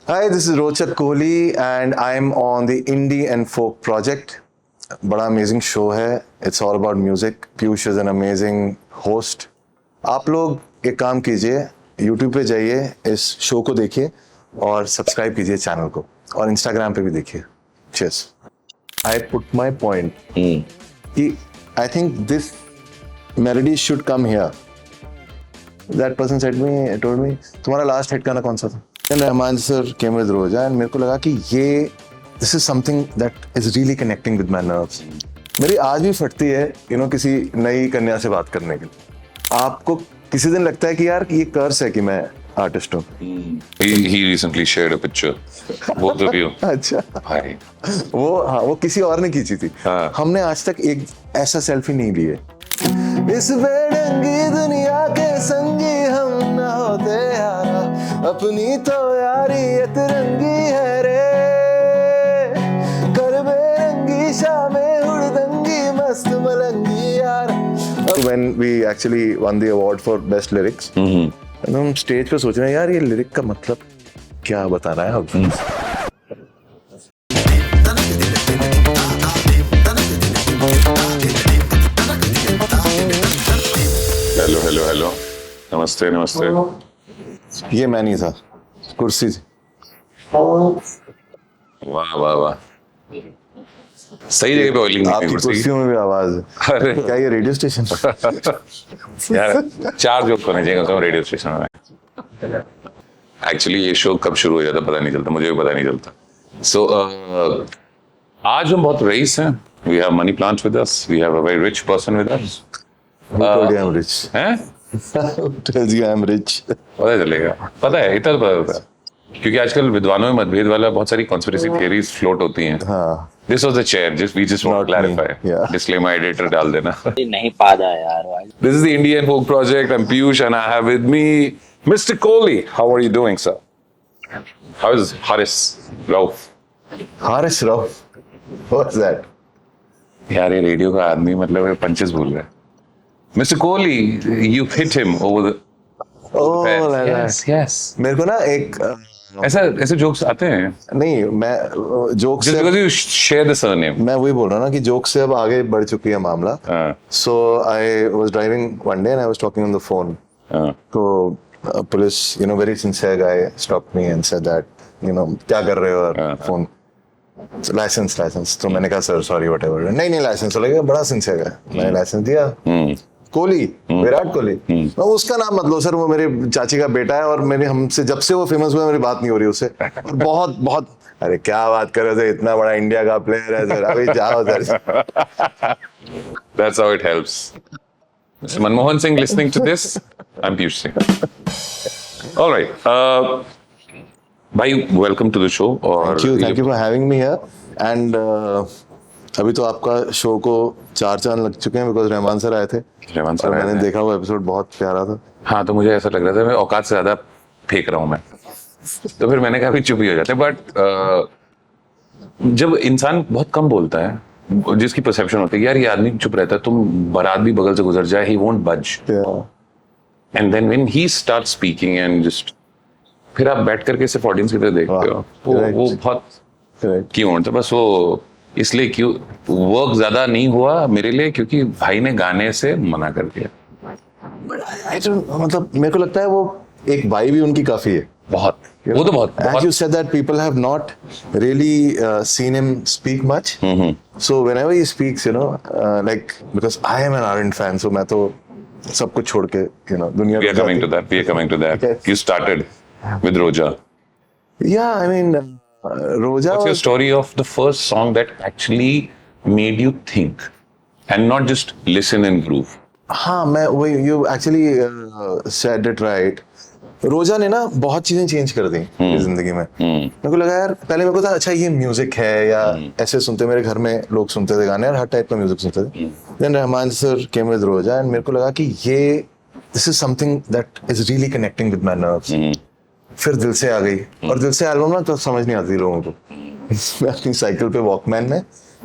Hi, this is Rochak Kohli and I'm on the Indie and Folk project. बड़ा amazing show है. It's all about music. Piyush is an amazing host. आप लोग एक काम कीजिए, YouTube पे जाइए, इस शो को देखिए और सब्सक्राइब कीजिए चैनल को और Instagram पे भी देखिए. Cheers. I put my point कि I think this melody should come here. That person told me, तुम्हारा लास्ट हिट गाना कौन सा था? And Rahman sir came with रोजा and मेरे को लगा कि ये this is something that is really connecting with my nerves. मेरी आज भी फटती है किसी नई कन्या से बात करने के लिए. आपको किसी दिन लगता है कि यार ये कर्स है कि मैं आर्टिस्ट हूँ? He recently shared a picture, both of you. अच्छा भाई वो किसी और ने खींची थी. हाँ. हमने आज तक एक ऐसा सेल्फी नहीं लिए. इस बेढंगी दुनिया के संगी हम न होते यारा, अपनी तो यारी ये तिरंगी है रे, कर बेरंगी शामें हुड़दंगी मस्त मलंगी यार. When we actually won the award for best lyrics, हम स्टेज पे सोच रहे हैं यार ये लिरिक का मतलब क्या बता रहा है अब. हेलो नमस्ते. ये मैं नहीं था, कुर्सी थी. वाह सही जगह पे ऑयलिंग आपकी कुर्सियों में भी आवाज है. अरे क्या ये रेडियो स्टेशन? यार 4 जोक होने चाहिए कम रेडियो स्टेशन में. एक्चुअली ये शो कब शुरू हो जाता पता नहीं चलता, मुझे भी पता नहीं चलता. सो आज हम बहुत रईस हैं. We have money plants with us. We have a very rich person with us. Who told you I'm rich? हैं? Who tells you I'm rich? पता चलेगा. पता है, इतना तो पता होता है. क्योंकि आजकल विद्वानों में मतभेद वाला बहुत सारी कॉन्स्पिरेसी थियरीज फ्लोट होती हैं. हाँ. This was the chair. We just want to Not me. clarify. Yeah. Disclaimer editor डाल देना. नहीं पादा यार भाई. This is the Indian Folk Project. I'm Piyush and I have with me Mr. Kohli. How are you doing, sir? How is Haris Rauf? Harish Rauf. What's that? यार ये radio का आदमी मतलब पंचेस भूल रहा है. Mr. Kohli, you hit him over the. Oh, like Yes, that. yes. मेरे को ना एक ऐसे जोक्स आते हैं. नहीं, मैं जोक Just से because you share the surname. मैं वही बोल रहा हूँ ना कि जोक से अब आगे बढ़ चुकी है मामला. हाँ. So I was driving one day and I was talking on the phone. हाँ. So police, very sincere guy stopped me and said that, क्या कर रहे हो फोन? लाइसेंस. तो मैंने कहा सर सॉरी वट एवर. नहीं लाइसेंस तो लगेगा. बड़ा सिंसियर है. मैंने लाइसेंस दिया. कोहली, विराट कोहली. उसका नाम मत लो सर, वो मेरे चाची का बेटा है और मेरे हमसे जब से वो फेमस हुआ मेरी बात नहीं हो रही उससे. बहुत अरे क्या बात कर रहे थे, इतना बड़ा इंडिया का प्लेयर है सर, अभी जाओ sir. That's how it helps. Mr. Manmohan Singh listening to this, I'm Piyush Singh. All right. भाई वेलकम टू द शो. और thank you for having me here. And अभी तो आपका शो को 4 चांद लग चुके हैं बिकॉज रहमान सर आए थे. रहमान सर मैंने देखा वो एपिसोड बहुत प्यारा था. हाँ, तो मुझे ऐसा लग रहा था मैं औकात से ज्यादा फेंक रहा हूँ मैं. तो फिर मैंने कहा भी चुप ही हो जाते. बट जब इंसान बहुत कम बोलता है, जिसकी परसेप्शन होती है यार ये आदमी चुप रहता है, तुम बारात भी बगल से गुजर जाए he won't budge. And then when he start speaking and just फिर आप बैठ करके सिर्फ ऑडियंस की तरह देखते हो. वो बहुत क्यों तो बस वो इसलिए क्यों वर्क ज्यादा नहीं हुआ मेरे लिए क्योंकि भाई ने गाने से मना कर दिया. मतलब मेरे को लगता है वो एक भाई भी उनकी काफी है. बहुत वो तो बहुत. As you said that people have not really seen him speak much. So whenever he speaks, like because I am an Ardent fan, so मैं तो सब कुछ छोड़ के दुनिया. We are coming to that. Okay. You started with Roja. Yeah, I mean Roja. What's your story of the first song that actually made you think and not just listen and groove? हाँ, you actually said it right. रोजा ने ना बहुत चीजें change कर दी मेरी जिंदगी में. मेरे को लगा यार पहले मेरे को था अच्छा ये म्यूजिक है या ऐसे सुनते, मेरे घर में लोग सुनते थे गाने और हर टाइप का म्यूजिक सुनते थे. Then Rahman sir came with Roja and मेरे को लगा कि ये this is something that is really connecting with my nerves. फिर दिल से आ गई और दिल से एल्बम ना तो समझ नहीं आती लोगों को. मैं अपनी साइकिल पे वॉकमैन में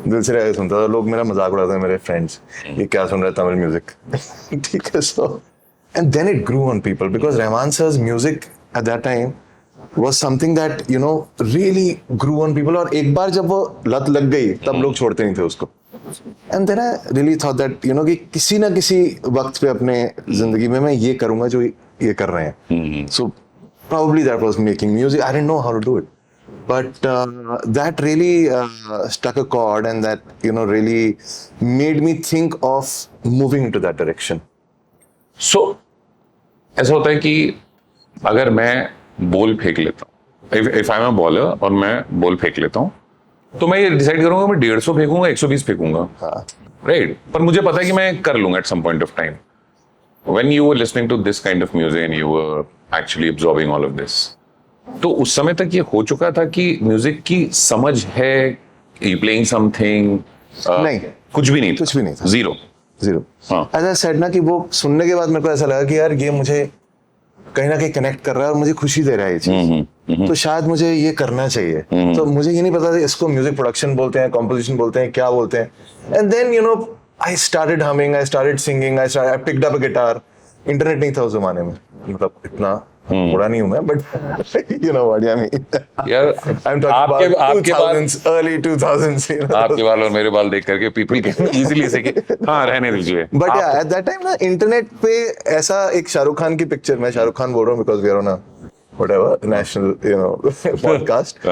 दिल से रह सुनता था. लोग मेरा मजाक उड़ाते हैं मेरे फ्रेंड्स, ये क्या सुन रहे तमिल म्यूजिक. ठीक है. सो and then it grew on people because Rahman sir's music at that time was something that you know really grew on people. और एक बार जब वो लत लग गई तब लोग छोड़ते नहीं थे उसको. And then I really thought that you know कि किसी ना किसी वक्त पे अपने जिंदगी में मैं ये करूँगा जो ये कर रहे हैं. So probably that was making music. I didn't know how to do it, but that really struck a chord, and that you know really made me think of moving into that direction. So ऐसा होता है कि अगर मैं ball फेंक लेता हूँ, if I am a bowler और मैं बॉल फेंक लेता हूँ, तो मैं ये डिसाइड करूंगा मैं 150 फेंकूंगा 120 फेंकूंगा, राइट. पर मुझे पता है कि मैं कर लूंगा at some point of time. When you were listening to this kind of music and you were actually absorbing all of this, तो उस समय तक ये हो चुका था कि म्यूजिक की समझ है, यू प्लेइंग समथिंग? नहीं, कुछ भी नहीं था. कुछ भी नहीं था. जीरो. हाँ. As I said ना कि वो सुनने के बाद मेरे को ऐसा लगा कि यार ये मुझे कहीं ना कहीं कनेक्ट कर रहा है और मुझे खुशी दे रहा है ये चीज. तो शायद मुझे ये करना चाहिए. तो मुझे ये नहीं पता था इसको म्यूजिक प्रोडक्शन बोलते हैं, कॉम्पोजिशन बोलते हैं, क्या बोलते हैं. And then you know I started humming, I started singing, I picked up a guitar. Internet नहीं था उस जमाने में, मतलब इतना बड़ा नहीं हूं मैं, but you know what I mean. यार I am talking about 2000s, early 2000s. you know. आपके बाल और मेरे बाल देख करके पीपल कैन इजीली से कि हाँ रहने दीजिए. बट या एट दैट टाइम ना इंटरनेट पे ऐसा एक शाहरुख खान की पिक्चर, मैं शाहरुख खान बोल रहा हूँ because we are on a whatever national you know podcast.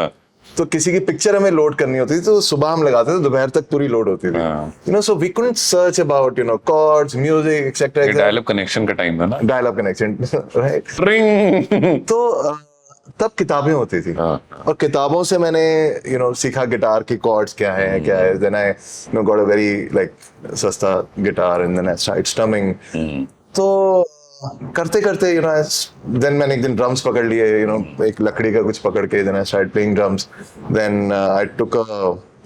तो किसी की पिक्चर हमें लोड करनी होती थी तो सुबह हम लगाते थे, दोपहर तक पूरी लोड होती थी. You know so we couldn't search about you know chords, music etcetera. Dial up connection का टाइम था ना. Dial up connection right. Ring. तो तब किताबें होती थी और किताबों से मैंने यू नो सीखा गिटार की कॉर्ड्स क्या है. Then I you know got a very like सस्ता guitar and then I started strumming. तो करते करते यू नो देन मैंने एक दिन ड्रम्स पकड़ लिए, यू नो एक लकड़ी का कुछ पकड़ के. Then I started playing drums. Then I took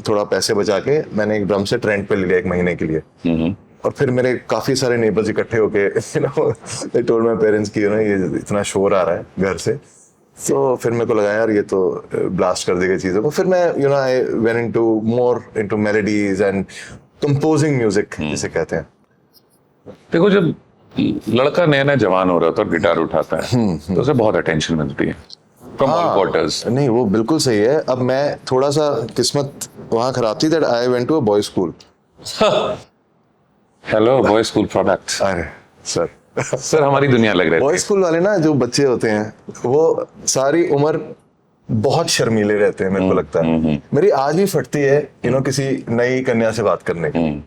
थोड़ा पैसे बचा के मैंने एक ड्रम सेट रेंट पे ले लिया 1 महीने के लिए. और फिर मेरे काफी सारे नेबर्स इकट्ठे होके you know they told my parents कि यू नो ये इतना शोर आ रहा है घर से. तो फिर मेरे को लगा यार ये तो ब्लास्ट कर देगा चीजों को. फिर मैं you know I went into more into melodies and composing music जिसे कहते हैं. देखो जब लड़का नया नया जवान हो रहा था और गिटार उठाता है तो उसे बहुत अटेंशन मिलती है फ्रॉम ऑल क्वार्टर्स. नहीं वो बिल्कुल सही है. अब मैं थोड़ा सा किस्मत वहाँ खराब थी that I went to a boys school. Hello boys school product. अरे सर सर हमारी दुनिया लग रही बॉयज स्कूल वाले ना जो बच्चे होते हैं वो सारी उम्र बहुत शर्मीले रहते हैं. मेरे को लगता है मेरी आज भी फटती है यू नो किसी नई कन्या से बात करने की.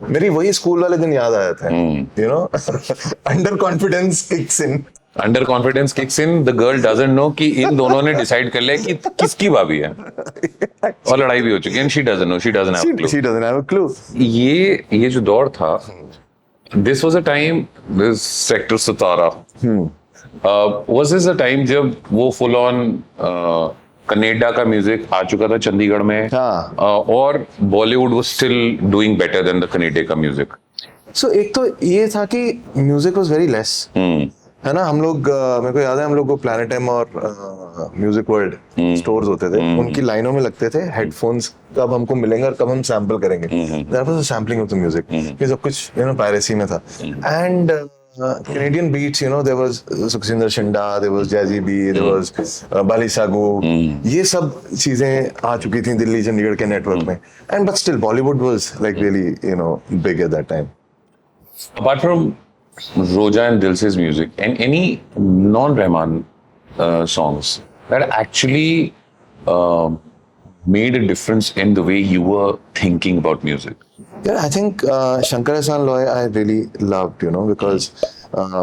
मेरी वही स्कूल वाले दिन याद आ जाते हैं. You know under confidence kicks in. Under confidence kicks in. The girl doesn't know कि इन दोनों ने डिसाइड कर लिया कि किसकी भाभी है और लड़ाई भी हो चुकी है. And she doesn't know, she doesn't have clue. She doesn't have a clue. ये जो दौर था, this was a time, this sector 17 was this a time जब वो फुल ऑन कनाडा का म्यूजिक आ चुका था चंडीगढ़ में. और Bollywood was still doing better than the Canada का म्यूजिक. सो एक तो ये था कि म्यूजिक वाज वेरी लेस, है ना. हम लोग मेरे को याद है हम लोग को प्लैनेट एम और म्यूजिक वर्ल्ड स्टोर्स होते थे, उनकी लाइनों में लगते थे हेडफोन्स कब हमको मिलेंगे और कब हम सैंपल करेंगे. There was a sampling of the music. ये सब कुछ यू नो पायरेसी में था. And Canadian beats, you know, there was Sukhsinder Shinda, there was Jazzy B, there was Bali Sagu. ये सब चीजें आ चुकी थी दिल्ली चंडीगढ़ के नेटवर्क में. And but still Bollywood was like really, you know, big at that time. Apart from Roja and Dilse's music and any non-Rahman songs that actually made a difference in the way you were thinking about music. Yeah, I think Shankar Ehsaan Loy I really loved, you know, because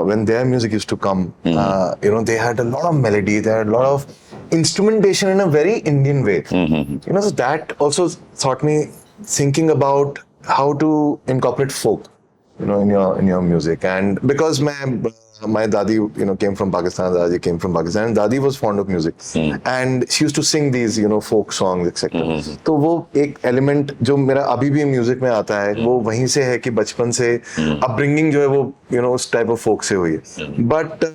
when their music used to come, you know, they had a lot of melody, they had a lot of instrumentation in a very Indian way. You know, so that also taught me thinking about how to incorporate folk, you know, in your music. And because my dadi, you know, came from Pakistan, Dadi came from Pakistan, and Dadi was fond of music, and she used to sing these, you know, folk songs, etc. तो वो एक element जो मेरा अभी भी music में आता है वो वहीं से है कि बचपन से upbringing जो है वो you know उस type of folk से हुई है. But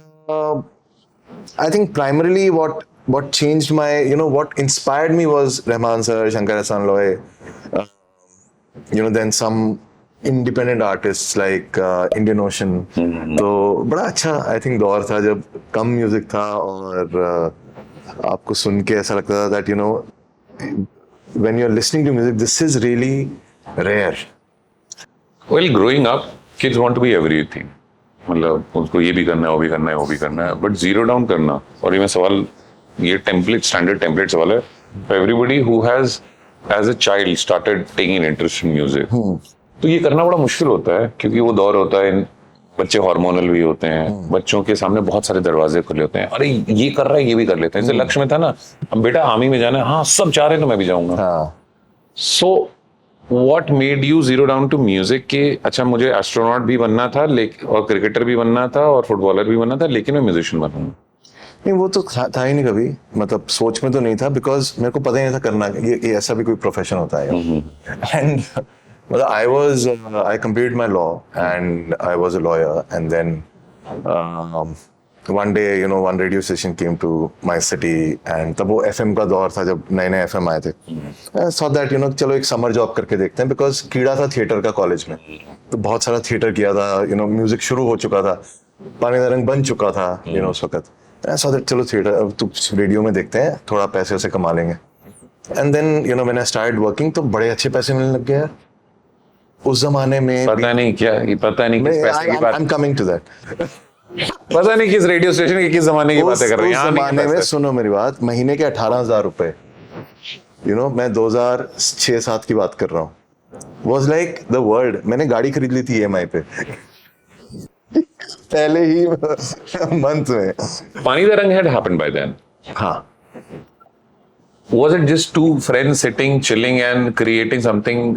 I think primarily what changed my, you know, what inspired me was Rahman sir, Shankar Ehsaan Loy, you know, then some independent artists like Indian Ocean. तो बड़ा अच्छा I think दौर था जब कम music था और आपको सुन के ऐसा लगता था that you know when you are listening to music this is really rare. Well growing up kids want to be everything. मतलब उसको ये भी करना है, वो भी करना है, वो भी करना है, बट जीरो डाउन करना. और ये मैं सवाल, ये टेम्पलेट, स्टैंडर्ड टेम्पलेट सवाल है. Everybody who has as a child started taking interest in music, तो ये करना बड़ा मुश्किल होता है, क्योंकि वो दौर होता है, बच्चे हार्मोनल भी होते हैं, बच्चों के सामने बहुत सारे दरवाजे खुले होते हैं. अरे ये कर रहा है, ये भी कर लेते हैं. जैसे लक्ष्य में था ना, अब बेटा आर्मी में जाना है, हाँ सब चाह रहे हैं तो मैं भी जाऊंगा. हाँ. So what made you zero down to music के अच्छा मुझे एस्ट्रोनॉट भी बनना था, और क्रिकेटर भी बनना था, और फुटबॉलर भी बनना था, लेकिन मैं म्यूजिशियन बनूंगा? नहीं, वो तो था ही नहीं कभी, मतलब सोच में तो नहीं था, बिकॉज मेरे को पता ही नहीं था करना ये ऐसा भी कोई प्रोफेशन होता है. एंड मतलब I completed my law and I was a lawyer, and then one day you know one radio station came to my city, and तब वो FM का दौर था जब नए नए FM आए थे. I thought that you know चलो एक समर जॉब करके देखते हैं, बिकॉज कीड़ा था थिएटर का कॉलेज में, तो बहुत सारा थिएटर किया था, यू नो म्यूजिक शुरू हो चुका था, पानी का रंग बन चुका था यू नो उस वक्त. I saw that चलो थिएटर, अब तो रेडियो में देखते हैं, थोड़ा पैसे वैसे कमा लेंगे. And then you know when I started working तो बड़े अच्छे पैसे मिलने लग गए यार उस जमाने में. पता नहीं क्या, ये पता नहीं किस पैसे की बात. I'm coming to that. पता नहीं किस रेडियो स्टेशन की किस जमाने की बातें कर रहे हैं. उस जमाने में सुनो मेरी बात, महीने के 18,000 रुपए, यू नो मैं 2006-7 की बात कर रहा हूँ, वॉज लाइक द वर्ल्ड. मैंने गाड़ी खरीद ली थी EMI पे पहले ही मंथ में. पानी द रंग had happened by then. हाँ. Was it just two friends sitting, chilling and creating something?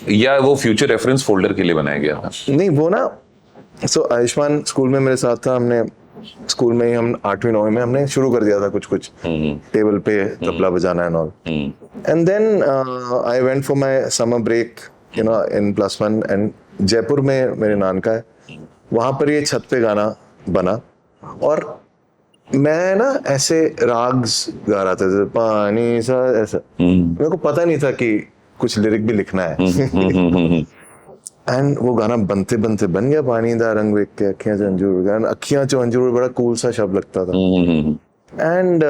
या वो फ्यूचर रेफरेंस फोल्डर के लिए बनाया गया था? नहीं, वो ना आयुष्मान स्कूल में मेरे साथ था. हमने स्कूल में ही हम 8वीं 9वीं में हमने शुरू कर दिया था कुछ टेबल पे तबला बजाना and all. And then I went for my summer break you know in +1, and Jaipur में मेरे नानका है, वहां पर ये छत पे गाना बना, और मैं ना ऐसे राग्स गा रहा था जैसे पानी सा ऐसा. मेरे को पता नहीं था कि कुछ लिरिक भी लिखना है. एंड वो गाना बनते बनते बन गया, पानी दा रंग वेख के अखियां च अंजूर. गाना अखियां च अंजूर बड़ा कूल सा शब्द लगता था. एंड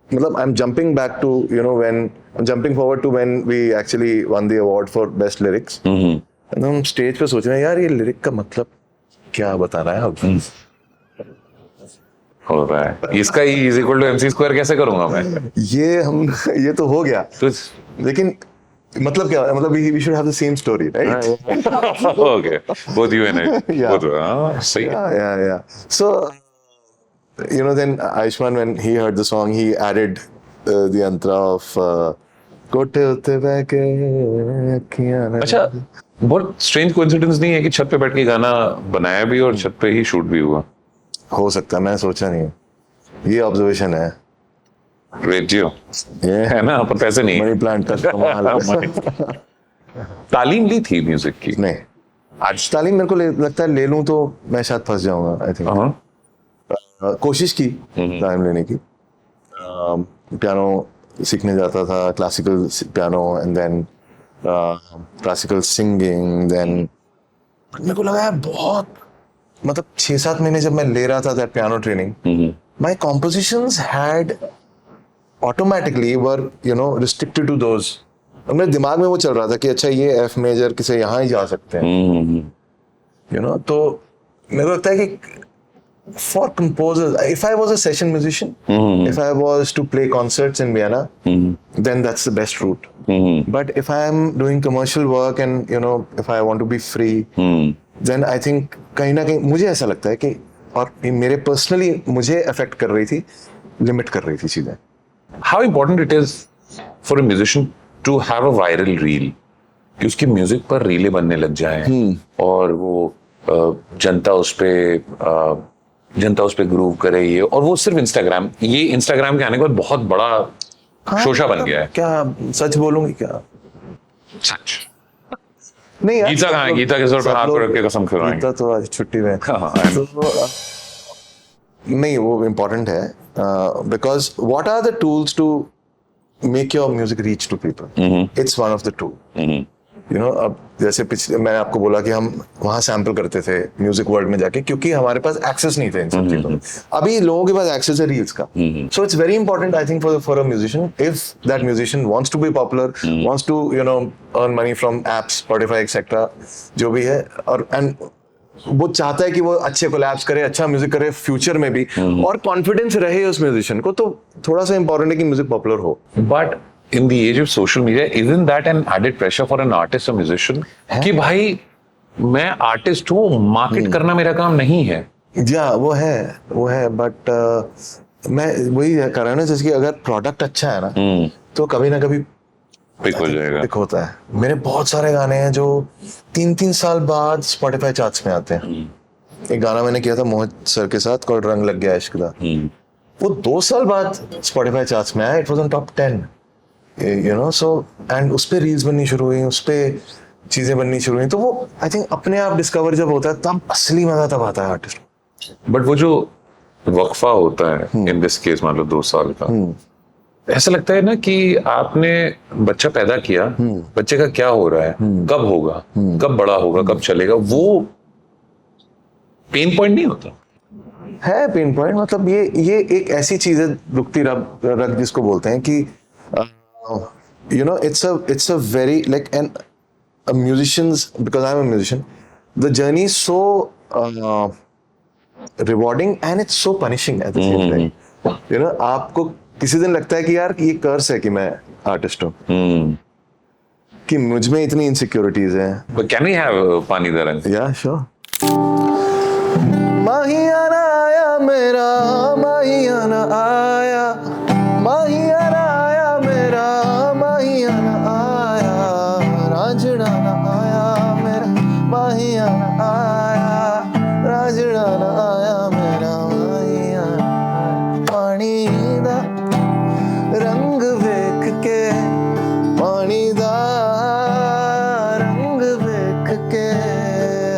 मतलब I am jumping back to you know when I am jumping forward to when we actually won the award for best lyrics. And हम स्टेज पे सोच रहे हैं यार ये लिरिक का मतलब क्या बता रहा है अब. हो रहा है इसका E = MC² कैसे करूंगा मैं? ये तो हो गया, तो लेकिन मतलब क्या, मतलब we should have the same story, right? okay, both you and I. Yeah. Both, सही है. Yeah. So, you know, then Ayushman, when he heard the song, he added the antra of कोठे उत्ते बैठे अखियां ना. अच्छा, बहुत स्ट्रेंज कोइंसिडेंस नहीं है कि छत पे बैठ के गाना बनाया भी और छत पे ही शूट भी हुआ? हो सकता है, मैं सोचा नहीं. ये ऑब्जर्वेशन है. रेडियो ये है ना, पर पैसे नहीं. मनी प्लांट का कमाल. तालीम ली थी म्यूजिक की? नहीं, आज तालीम मेरे को लगता है ले लूं तो मैं शायद फंस जाऊंगा. आई थिंक कोशिश की तालीम लेने की. पियानो सीखने जाता था, classical piano, and then classical singing. Then मेरे को लगा यार बहुत, मतलब 6-7 महीने जब मैं ले रहा था that piano training, my compositions had automatically were you know restricted to those. और मेरे दिमाग में वो चल रहा था कि अच्छा ये F मेजर किसे यहाँ ही जा सकते हैं यू नो. तो मेरे को लगता है कि for composers, if I was a session musician, if I was to play concerts in Vienna, then that's the best route. But if I am doing commercial work and you know if I want to be free, then I think कहीं ना कहीं मुझे ऐसा लगता है कि, और मेरे पर्सनली मुझे अफेक्ट कर रही थी, लिमिट कर रही थी चीजें. How important it is for a musician to have a viral reel, कि उसकी म्यूजिक पर रीलें बनने लग जाएं और वो जनता उस पे ग्रूव करे ये, और वो सिर्फ इंस्टाग्राम के आने के बाद बहुत बड़ा शोशा बन गया है. क्या सच बोलूंगी क्या? सच नहीं यार, गीता कहाँ है? गीता के सर पे हाथ पे रख के कसम खिलवाएंगे. गीता तो आज छुट्टी में. तो, नहीं, वो इम्पोर्टेंट है, because what are the tools to make your music reach to people? It's one of the tool. You know अब जैसे पिछले मैंने आपको बोला कि हम वहाँ सैम्पल करते थे म्यूजिक वर्ल्ड में जाके, क्योंकि हमारे पास एक्सेस नहीं था इन सब चीजों में। अभी लोगों के पास एक्सेस है रील्स का, so it's very important I think for a musician, if that musician wants to be popular, wants to you know earn money from apps, Spotify etcetera जो भी है, और एंड वो चाहता है कि वो अच्छे कोलैब्स करे, अच्छा म्यूजिक करे फ्यूचर में भी, और कॉन्फिडेंस रहे उस म्यूजिशियन को, तो थोड़ा सा इंपॉर्टेंट है कि म्यूजिक पॉपुलर हो। But in the age of social media, isn't that an added pressure for an artist or musician कि भाई मैं आर्टिस्ट हूँ, मार्केट करना मेरा काम नहीं है? या वो है बट मैं वही कर रहा हूँ ना, जैसे कि अगर प्रोडक्ट अच्छा है ना तो कभी ना कभी पिक हो जाएगा। पिक होता है। मेरे बहुत सारे गाने हैं जो 3-3 साल बाद स्पॉटिफाई चार्ट्स में आते हैं। एक गाना मैंने किया था मोहित सर के साथ, कॉल्ड रंग लग गया इश्क दा, वो 2 साल बाद स्पॉटिफाई चार्ट्स में आया, it was on top 10, you know, so and उस पे रील्स बननी शुरू हुई, उस पे चीजें बननी शुरू हुई, तो वो आई थिंक अपने आप डिस्कवर जब होता है तब असली मजा तब आता है आर्टिस्ट। बट वो जो वक्फा होता है इन दिस केस मान लो 2 साल का, ऐसा लगता है ना कि आपने बच्चा पैदा किया, बच्चे का क्या हो रहा है, कब होगा, कब बड़ा होगा, कब चलेगा, वो पेन पॉइंट नहीं होता है? पेन पॉइंट मतलब ये एक ऐसी चीज है, रुकती रग जिसको बोलते हैं कि you know, it's a very like a musician's, because I'm a musician, the journey is so rewarding and it's so punishing at the same time. You know, आपको किसी दिन लगता है कि यार ये कर्स है कि मैं आर्टिस्ट हूँ, कि मुझ में इतनी इनसिक्योरिटीज हैं। But can we have पानी दा रंग? Yeah, sure. माहियाना आया मेरा, माहियाना आया, माहियाना आया मेरा, माहियाना आया, रांझना ना आया मेरा, माहियाना आया, रांझना ना आया मेरा, माहियाना आया। पानी दा रंग वेख के, पानी दा रंग वेख के,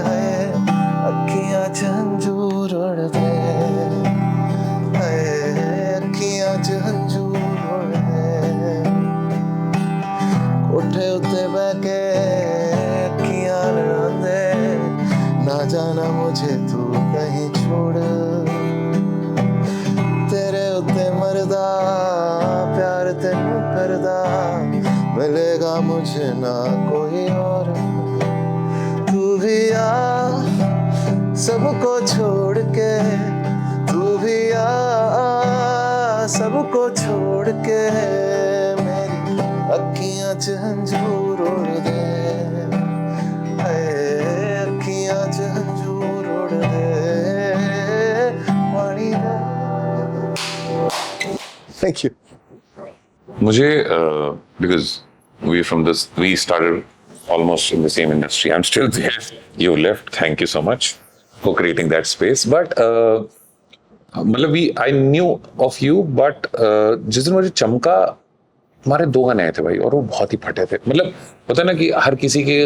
है अखियां झंझूर उड़दे, है अखियां झंझूर उड़दे, कोठे उत्ते बह के अखियां लड़ांदे, ना जाना मुझे तू कहीं छोड़, तेरे उत्ते मरदा प्यार तेनू करदा, मिलेगा मुझे ना कोई और, तू भी आ सबको छोड़ के, तू भी आ सबको छोड़ के, मेरी अखियां झंझूर उड़ दे, अखियां झंझूर उड़ दे, पानी दा। Thank you. मुझे because we started almost in the same industry. I'm still there. You left. Thank you so much for creating that space. But मतलब I knew of you, but जिस दिन मुझे चमका, तुम्हारे 2 गाने आए थे भाई, और वो बहुत ही फटे थे। मतलब पता ना कि हर किसी के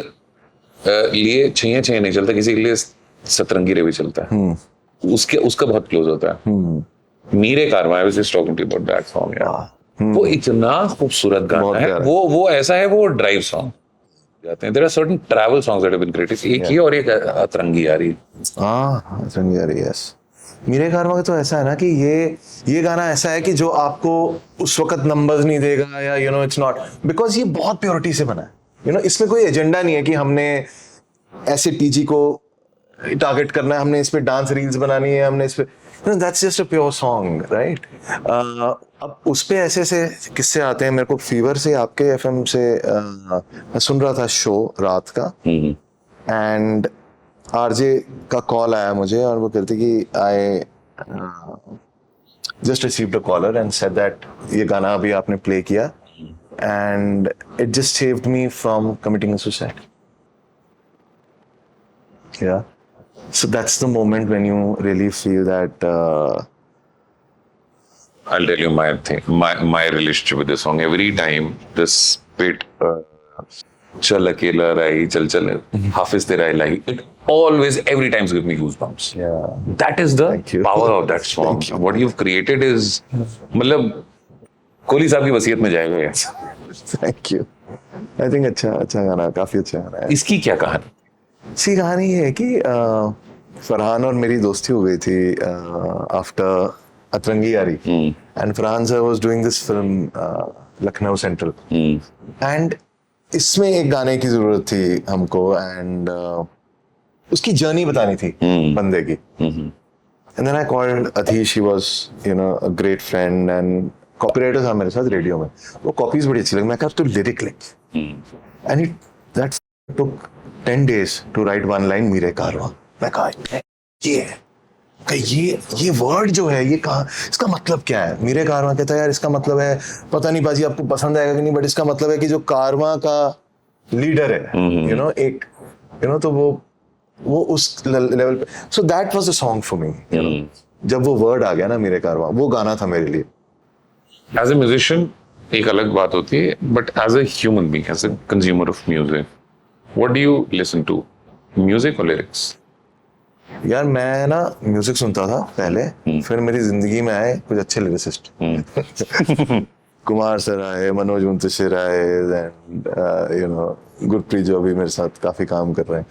लिए छैया नहीं चलता, किसी के लिए सतरंगी रे भी चलता है, उसका बहुत क्लोज होता है। मीरे कारवां, I was just talking to you about that song, यार। वो इतना खूबसूरत गाना है, वो ऐसा है, वो ड्राइव सॉन्ग जाते हैं। There are certain travel songs that have been created, एक ही और एक अतरंगी आ रही। अतरंगी आ रही है, यस। मीरे कारवां का तो ऐसा है ना कि ये गाना ऐसा है कि जो आपको उस वक्त नंबर्स नहीं देगा, या you know it's not, because ये बहुत प्योरिटी से बना है, यू नो, इसमें कोई एजेंडा नहीं है कि हमने ऐसे टीजी को टारगेट करना है, हमने इस पे डांस रील्स बनानी है, हमने इस पे, that's just a pure song, right. अब उस पे ऐसे किस्से आते हैं मेरे को फीवर से, आपके एफएम से, मैं सुन रहा था शो रात का, एंड आरजे का कॉल आया मुझे, और वो कहते कि I just received a caller and said that ये गाना अभी आपने प्ले किया, and it just saved me from committing suicide. Yeah. So that's the moment when you really feel that. I'll tell you my thing, my relationship with this song. Every time this bit, चल अकेला राही चल चल, हाफिज तेरा इलाही, it always every time gives me goosebumps. Yeah. That is the Thank you. power of that song. What you've created is, मतलब कोहली साहब की वसीयत में जाएगा ये। Thank you. आई थिंक अच्छा गाना, काफी अच्छा गाना है। इसकी क्या कहानी? इसकी कहानी ये है कि फरहान और मेरी दोस्ती हो गई थी आफ्टर अतरंगी यारी, and Farhan sir was doing this film Lucknow central, and इसमें एक गाने की जरूरत थी हमको, एंड उसकी जर्नी बतानी थी बंदे की। And then I called Adhish, he was you know a great friend, and copywriter था मेरे साथ रेडियो में, वो कॉपीज बड़ी अच्छी लगी। मैं कहा तू लिरिक लिख, and that took 10 days to write one line, मीरे कारवां। मैं कहा ये है, ये वर्ड जो है ये कहाँ, इसका मतलब क्या है? मीरे कारवां कहता है यार इसका मतलब है, पता नहीं बाजी आपको पसंद आएगा कि नहीं, बट इसका मतलब है कि जो कारवां का लीडर है, यू नो, एक यू नो, तो वो उस लेवल पे। So that was the song for me, you know, जब वो वर्ड आ गया ना मीरे कारवां, वो गाना था मेरे लिए। एज ए म्यूजिशियन एक अलग बात होती है, but as a human being, as a consumer of music, what do you listen to, music और लिरिक्स? यार मैं ना म्यूजिक सुनता था पहले, फिर मेरी जिंदगी में आए कुछ अच्छे लिरिसिस्ट। कुमार सर आए, मनोज मुंतशिर आए, एंड यू नो गुरप्रीत जो अभी मेरे साथ काफी काम कर रहे हैं,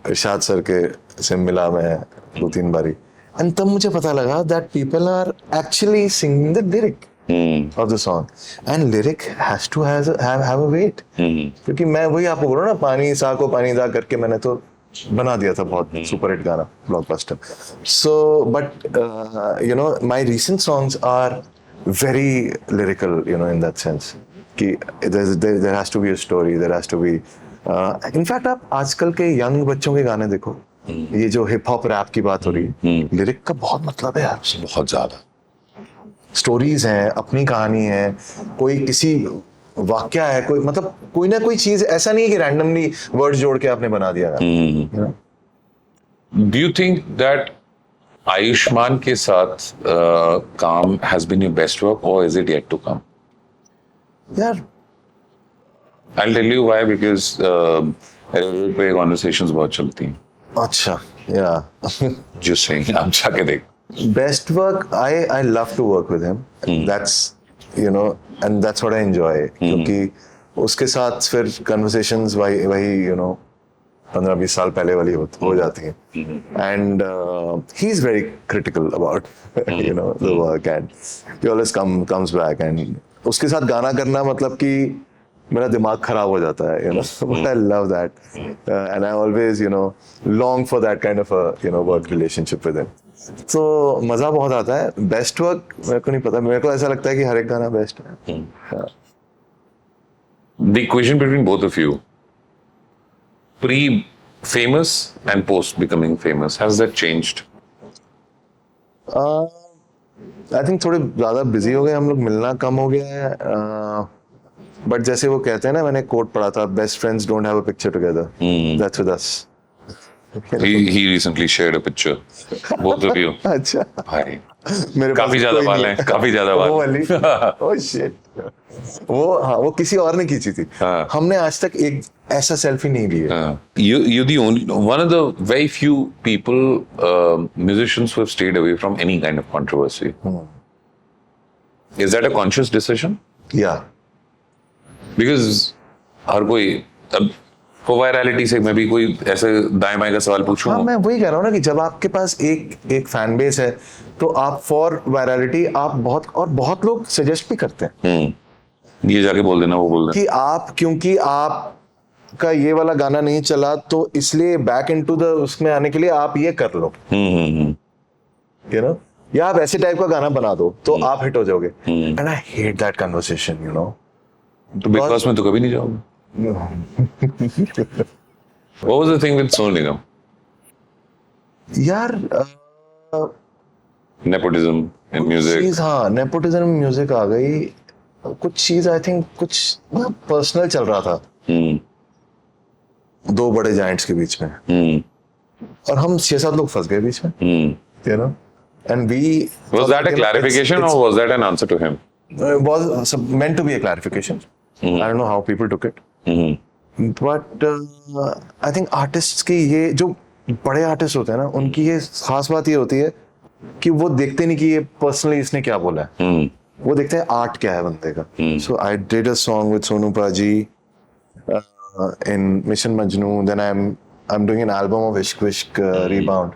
इरशाद सर के से मिला मैं 2-3 बारी, एंड तब मुझे पता लगा that people are actually singing the lyric of the song, and lyric has to have a weight, क्योंकि मैं वही आपको बोल रहा हूँ ना, पानी सा को पानी दा करके मैंने तो बना दिया था बहुत सुपर हिट गाना, blockbuster. So but you know my recent songs are very lyrical, you know, in that sense कि there has to be a story, there has to be in fact आप आजकल के यंग बच्चों के गाने देखो, ये जो हिप हॉप रैप की बात हो रही है, लिरिक का बहुत मतलब है यार, बहुत ज्यादा स्टोरीज हैं, अपनी कहानी है, कोई किसी वाक्य है, कोई मतलब कोई ना कोई चीज, ऐसा नहीं है कि रैंडमली वर्ड जोड़ के आपने बना दिया। Do you think that Ayushmann के साथ काम has been your best work, और is it yet to come? यार I tell you why, because पे कॉन्वर्सेशंस बहुत चलती हैं। अच्छा, या जस्ट सेइंग, आप जाके देख। Best work, I love to work with him, that's you know, and that's what I enjoy, क्योंकि उसके साथ फिर कन्वर्सेशंस वही यू नो 15-20 साल पहले वाली हो जाती हैं, and he is very critical about you know the work, and he always comes back, and उसके साथ गाना करना मतलब कि मेरा दिमाग खराब हो जाता है, you know, but I love that, and I always you know long for that kind of you know work relationship with him. तो मजा बहुत आता है। बेस्ट वर्क मेरे को नहीं पता, मेरे को ऐसा लगता है कि हर एक गाना बेस्ट है। The equation between both of you, pre-famous and post-becoming famous, has that changed? I think थोड़े ज्यादा बिजी हो गए हम लोग, मिलना कम हो गया है, बट जैसे वो कहते हैं ना, मैंने कोट पढ़ा था, best friends don't have a picture together, that's with us. He recently shared a picture, both of you. अच्छा भाई मेरे पास काफी ज्यादा कोई बाल नहीं हैं, है। काफी ज्यादा वो बाल। वाली, ओह शिट, वो किसी और ने खींची थी, हाँ। हमने आज तक एक ऐसा सेल्फी नहीं ली है। You're the only one of the very few people, musicians who have stayed away from any kind of controversy. Is that a conscious decision? या Because हर कोई अब for virality से मैं भी कोई ऐसे दाएं बाएं का सवाल पूछूं। हाँ, मैं वही कह रहा हूँ ना कि जब आपके पास एक फैन बेस है, तो आप फॉर वायरलिटी आप बहुत लोग सजेस्ट भी करते हैं ये जाके बोल देना, वो बोल देना। कि आप, क्योंकि आप का ये वाला गाना नहीं चला, तो इसलिए बैक इनटू द उसमें आने के लिए आप ये कर लो, यू नो, या आप ऐसे टाइप का गाना बना दो तो आप हिट हो जाओगे, and I hate that conversation, you know. तो बिग बॉस में तो कभी नहीं जाओगे। What was the thing with Sonu Nigam? यार Nepotism in music. चीज, हाँ, नेपोटिज्म म्यूजिक आ गई, कुछ चीज आई थिंक कुछ पर्सनल चल रहा था दो बड़े जायंट्स के बीच में, और हम 6-7 लोग फंस गए बीच में, you know, and we Was that a clarification or was that an answer to him? was meant to be a clarification. I don't know how people took it. But I think artists की ये जो बड़े artist होते हैं ना, उनकी ये खास बात ये होती है कि वो देखते नहीं कि ये पर्सनली इसने क्या बोला है, वो देखते हैं आर्ट क्या है बंदे का. So I did a song with Sonu Paji in Mission Majnu. Then I'm doing an album of Ishq Vishk Rebound.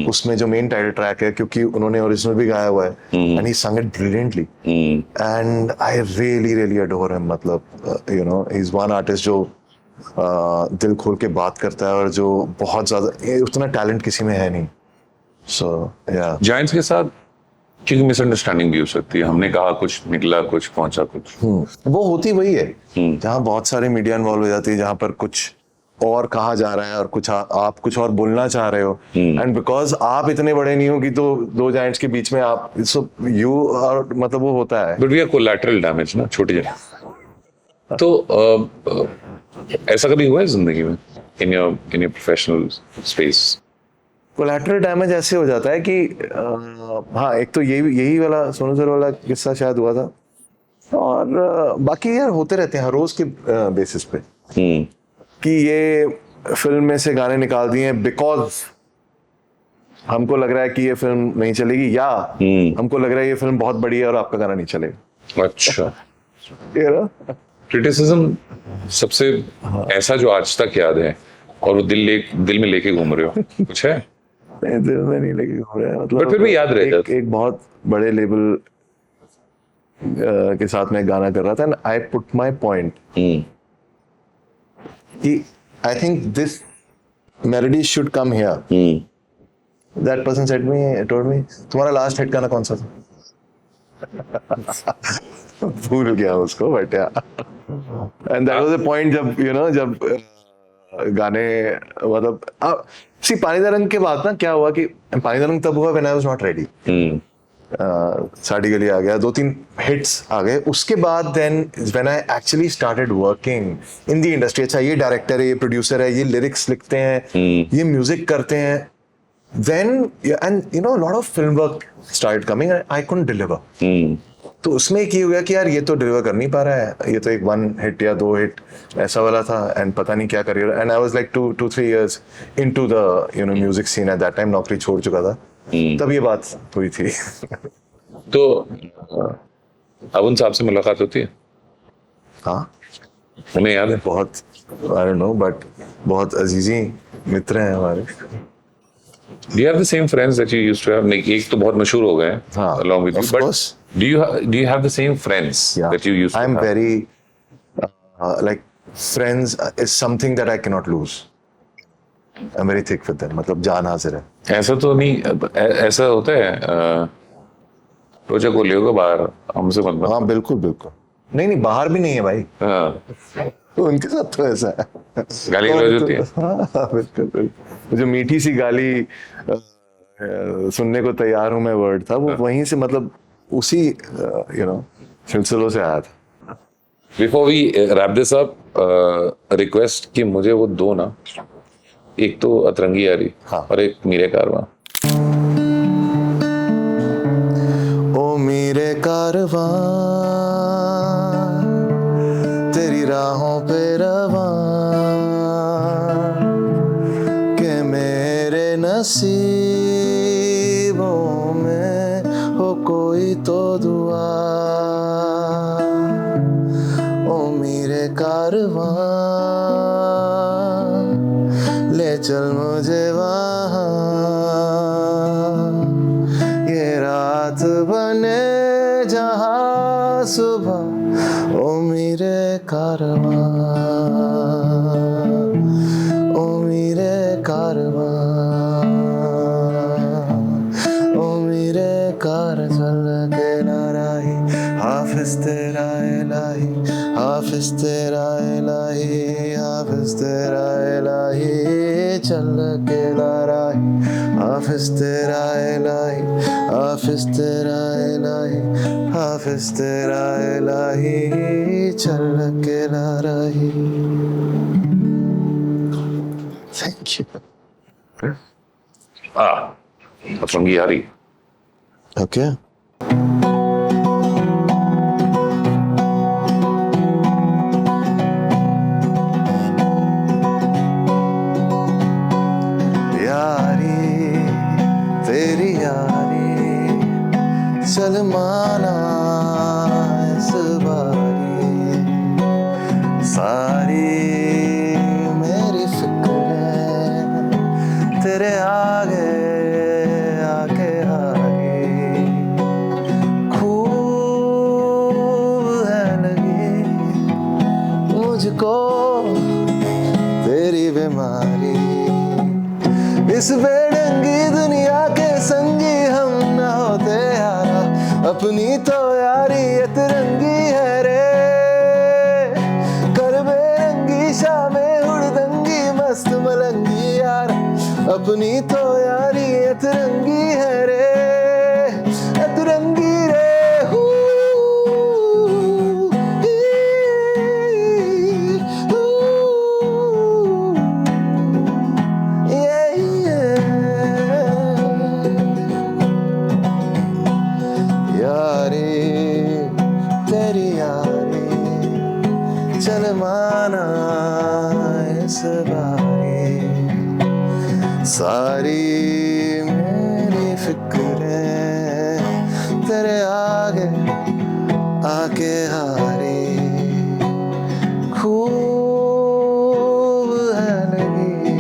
उसमें जो मेन टाइटल ट्रैक है, क्योंकि उन्होंने ओरिजिनल भी गाया हुआ है, and he sung it brilliantly. And I really adore him. मतलब you know, he's one artist जो दिल खोल के बात करता है और जो बहुत ज्यादा, उतना टैलेंट किसी में है नहीं. So yeah. जायंट्स के साथ क्योंकि मिसअंडरस्टैंडिंग भी हो सकती है, हमने कहा कुछ, निकला कुछ, पहुंचा कुछ. वो होती वही है जहाँ बहुत सारे मीडिया इन्वॉल्व हो जाती है, जहाँ पर कुछ और कहा जा रहा है और कुछ आप कुछ और बोलना चाह रहे हो, एंड बिकॉज आप इतने बड़े नहीं हो कि तो दो जायंट्स के बीच में आप, सो यू और मतलब वो होता है. But we are collateral damage ना, छोटी जगह. तो ऐसा कभी हुआ है जिंदगी में, in your professional space? Collateral damage ऐसे हो जाता है कि हाँ, एक तो यही वाला सोनू सर वाला किस्सा शायद हुआ था, और बाकी यार होते रहते हैं हर रोज के बेसिस पे कि ये फिल्म में से गाने निकाल दिए बिकॉज हमको लग रहा है कि ये फिल्म नहीं चलेगी, या हमको लग रहा है ये फिल्म बहुत बड़ी है और आपका गाना नहीं चलेगा. अच्छा. ये ना क्रिटिसिज्म सबसे ऐसा जो आज तक याद है और वो दिल में लेके घूम रहे हो, कुछ है? नहीं, दिल में नहीं लेके घूम रहा है, मतलब But फिर भी याद रह जाता है. एक बहुत बड़े लेबल के साथ मैं गाना कर रहा था, and I put my point कि I think this melody should come here. That person said me, told me, तुम्हारा लास्ट हिट गाना कौन सा था? भूल गया उसको, बट या, and that was the point जब यू नो जब गाने मतलब सी पानीदा रंग के बाद ना क्या हुआ कि पानीदा रंग तब हुआ when I was not ready. साड़ी गली आ गया, 2-3 हिट्स आ गए, उसके बाद then when I actually started working in the industry. अच्छा, ये डायरेक्टर है, ये प्रोड्यूसर है, ये लिरिक्स लिखते हैं, ये म्यूजिक करते हैं, then and you know a lot of film work started coming and I couldn't deliver. तो उसमें एक ये हो गया कि यार ये तो डिलीवर कर नहीं पा रहा है, ये तो एक 1 हिट या 2 हिट ऐसा वाला था, एंड पता नहीं क्या career. And I was like 2-3 years into the you know music scene at that time. नौकरी छोड़ चुका था तब ये बात हुई थी. तो अब उन साहब से मुलाकात होती है? हाँ, हमें याद है. बहुत, आई डोंट नो, बट बहुत अजीजी मित्र हैं हमारे. Do you have the same friends that you used to have? Like, एक तो बहुत मशहूर हो गए हैं, हाँ, along with you. of But course. do you have the same friends that you used to I'm have? very like friends is something that I cannot lose. I'm very thick with them. मतलब जान हाजिर है. ऐसा तो नहीं, ऐसा होता है. रोजा को ले होगा बाहर, हमसे मत बात. हाँ, बिल्कुल बिल्कुल. नहीं, बाहर भी नहीं है भाई. हाँ, तो उनके साथ तो ऐसा है. गाली गलौज होती है. हाँ, बिल्कुल. जो मीठी सी गाली सुनने को तैयार हूँ मैं वर्ड था, वो वहीं से मतलब उसी यू नो सिलसिलों से आया था. Before we wrap this up, request कि मुझे वो दो ना, एक तो अतरंगी यारी हाँ. और एक मीरे कारवां. ओ मेरे कारवां तेरी राहों पे रवां के मेरे नसीबों में हो कोई तो दुआ. ओ मेरे कारवां ले चल मुझे वहाँ, ये रात बने जहाँ सुबह. ओ मेरे कारवां, ओ मेरे कारवां, ओ मेरे कार चल के नाराही, हाफिज तेरा इलाही, हाफिज तेरा इलाही, हाफिज तेरा इलाही, चल के नाराही, हाफिज तेरा इलाही, हाफिज तेरा इलाही, हाफिज तेरा इलाही, चल के नाराही. Thank you. अतरंगी यारी. Okay. यारी तेरी यारी चल चल माना इस बारी सारी मेरी फिक्रें तेरे आगे आके हारी खूब है लगी मुझको तेरी बीमारी इस बेढंगी दुनिया के संगी हम न होते यारा अपनी तो यारी ये तिरंगी है रे कर बेरंगी शामें हुड़दंगी मस्त मलंगी यार अपनी तो यारी ये तिरंगी है रे ये तिरंगी रे हू यारी तेरी यारी चल माना इस बारी सारी मेरी फिक्रें तेरे आगे आके हारी खूब है लगी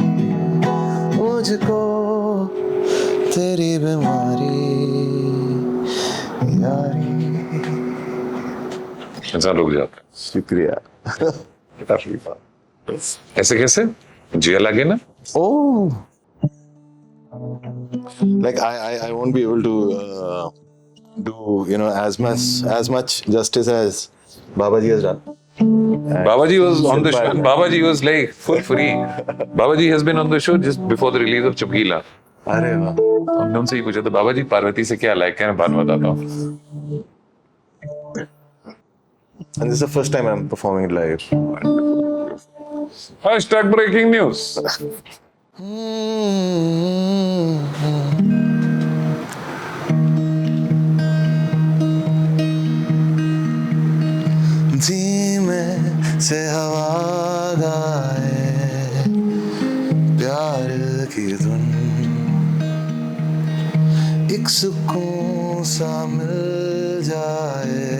मुझको तेरी बीमारी यारी इंसान रुक जाता शुक्रिया है। ऐसे कैसे जिया लगे ना? Oh, like I won't be able to do as much justice as Babaji has done. Babaji was on the show. Babaji was like full free. Babaji has been on the show just before the release of Chapkila. अरे वाह हमने उनसे ही पूछा था बाबा जी पार्वती से क्या like है, मैं बाद में बताता हूँ। And this is the first time I'm performing it live. Hashtag breaking news. धीमे से हवा गाए प्यार की धुन एक सुकून सा मिल जाए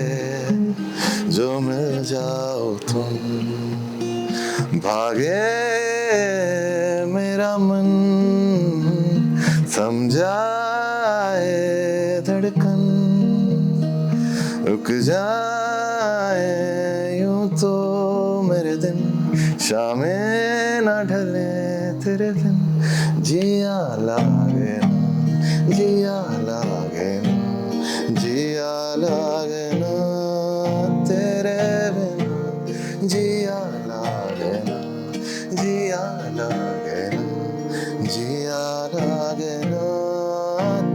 जो मिल जाओ तुम भागे मेरा मन समझाए धड़कन रुक जाए यूं तो मेरे दिन शामें ना ढले तेरे दिन जिया लागे ना जिया लागे ना जिया लागे ना तेरे बिना जिया लागे ना जिया लागे ना जिया लागे ना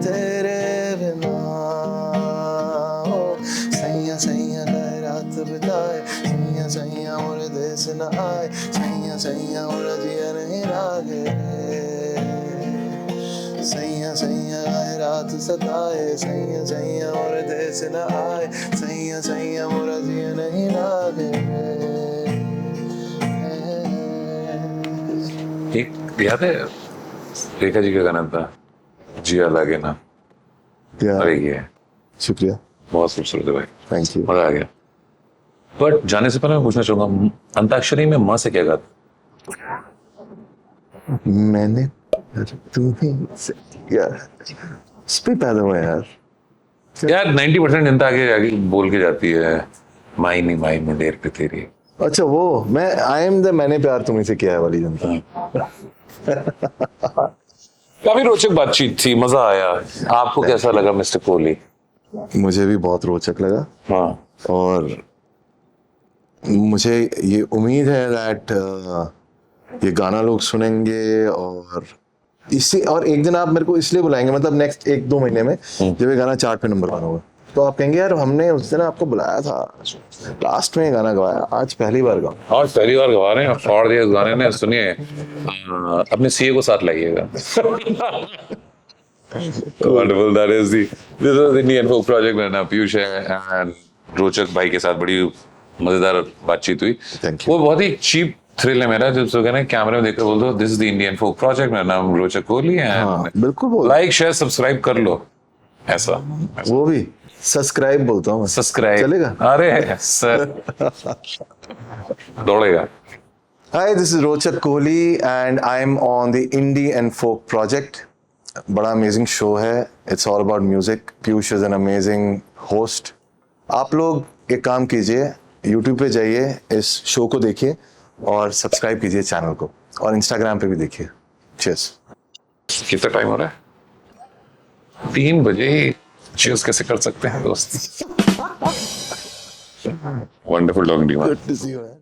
तेरे बिना ओ सैया सैया गए रात बिताए सैया सैया मोरे देश न आए सैया सैया मोरा जिया नहीं लागे सैया सैया गए रात सताए सैया सैया मोरे देश न आए सैया सैया मोरा जिया नहीं लागे एक याद है रेखा जी का गाना था जिया लागे ना? अरे ये शुक्रिया बहुत खूबसूरत है भाई, थैंक यू मजा आ गया। बट जाने से पहले मैं पूछना चाहूंगा अंताक्षरी में माँ से क्या गाता? मैंने तुम्हें यार इस पे पैदा हुआ यार यार 90% जनता आगे आगे बोल के जाती है माई नहीं देर पे तेरी। अच्छा वो मैं आई एम द मैंने प्यार तुम्हें से किया है वाली जनता काफी रोचक बातचीत थी, मजा आया। आपको कैसा लगा मिस्टर कोहली? मुझे भी बहुत रोचक लगा हाँ और मुझे ये उम्मीद है दैट ये गाना लोग सुनेंगे और इससे और एक दिन आप मेरे को इसलिए बुलाएंगे मतलब नेक्स्ट 1-2 महीने में जब ये गाना चार्ट पे नंबर 1 होगा तो आप कहेंगे यार हमने उस दिन आपको बुलाया था लास्ट में ये गाना गवाया आज पहली बार गाओ। आज पहली बार गवा रहे हैं और दिया इस गाने ने। सुनिए अपने सीए को साथ लाइएगा। Wonderful, that is this was the Indian folk project में ना पीयूष एंड रोचक भाई के साथ बड़ी मजेदार बातचीत हुई। Thank you. वो बहुत ही चीप थ्रिल है मेरा जब सो कहना कैमरे में देखकर बोल दो this is the Indian folk project, मेरा नाम रोचक कोहली है। हाँ बिल्कुल बोल लाइक शेयर सब्सक्राइब कर लो ऐसा वो भी सब्सक्राइब बोलता हूँ मैं। सब्सक्राइब चलेगा? अरे sir दौड़ेगा। Hi, this is Rochak Kohli and I'm on the Indie and Folk project. बड़ा अमेजिंग शो है, it's all about music. Piyush is an amazing host. आप लोग एक काम कीजिए, यूट्यूब पे जाइए, इस शो को देखिए और सब्सक्राइब कीजिए चैनल को, और इंस्टाग्राम पे भी देखिए। चीयर्स। कितना टाइम हो रहा है? 3 बजे ही चीयर्स कैसे कर सकते हैं दोस्त? Wonderful talking to you. Good to see you man.